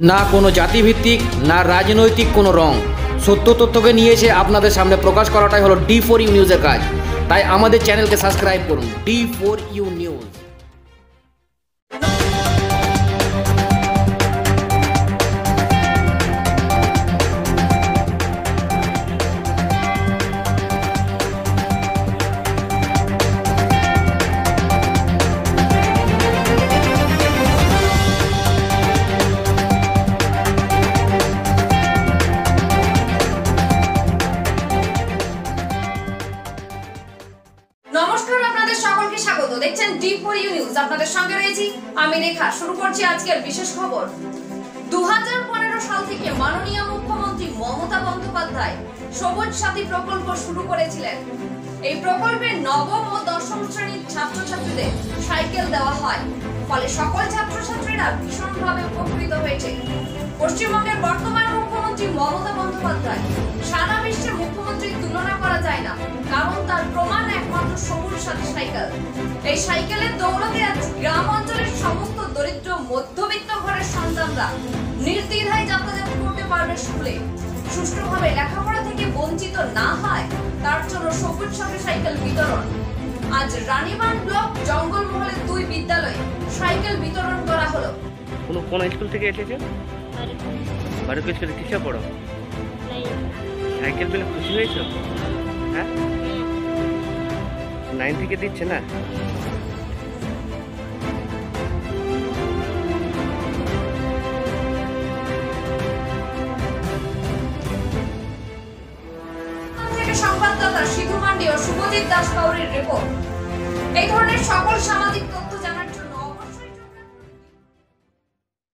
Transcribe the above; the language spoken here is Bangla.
না কোনো জাতিভিত্তিক না রাজনৈতিক কোনো রং, সত্য তথ্যকে নিয়ে এসে আপনাদের সামনে প্রকাশ করাটাই হলো D4U নিউজের কাজ। তাই আমাদের চ্যানেলকে সাবস্ক্রাইব করুন, D4U নিউজ। নমস্কার, আপনাদের সকলকে স্বাগত। দেখছেন D4U নিউজ। আপনাদের সঙ্গে রয়েছি আমি রেখা। শুরু করছি আজকের বিশেষ খবর। 2015 সাল থেকে মাননীয় মুখ্যমন্ত্রী মমতা বন্দ্যোপাধ্যায় সবুজ সাথী প্রকল্প শুরু করেছিলেন। এই প্রকল্পে নবম ও দশম শ্রেণীর ছাত্রছাত্রীদের সাইকেল দেওয়া হয়, ফলে সকল ছাত্রছাত্রীরা ভীষণভাবে উপকৃত হয়েছে। পশ্চিমবঙ্গের বর্তমান মুখ্যমন্ত্রী মমতা বন্দ্যোপাধ্যায় সারা বিশ্বে মুখ্যমন্ত্রীর তুলনা করা যায় না, কারণ তার প্রমাণ একমাত্র সবুজ সাথী সাইকেল। এই সাইকেলের দৌলতে আজ গ্রাম অঞ্চলের সমস্ত দরিদ্র মধ্যবিত্ত ঘরের সন্তানরা নির্দ্বিধায় যাতায়াত করতে পারবে স্কুলে। সুষ্ঠুভাবে লেখাপড়া থেকে বঞ্চিত না হয় তার জন্য সবুজ সাথী সাইকেল বিতরণ। আজ রানীবাঁধ ব্লক জঙ্গলমহলের 2 বিদ্যালয়ে সাইকেল বিতরণ করা হলো। কোন স্কুল থেকে এসেছে? বারুক স্কুলে কিসে পড়ো? সাইকেল পেলে খুশি হয়েছো? হ্যাঁ, 9 থেকে দিচ্ছে না? সংবাদদাতা সিধু মান্ডি ও শুভজিৎ দাস কাউরির রিপোর্ট। এই ধরনের সকল সামাজিক তথ্য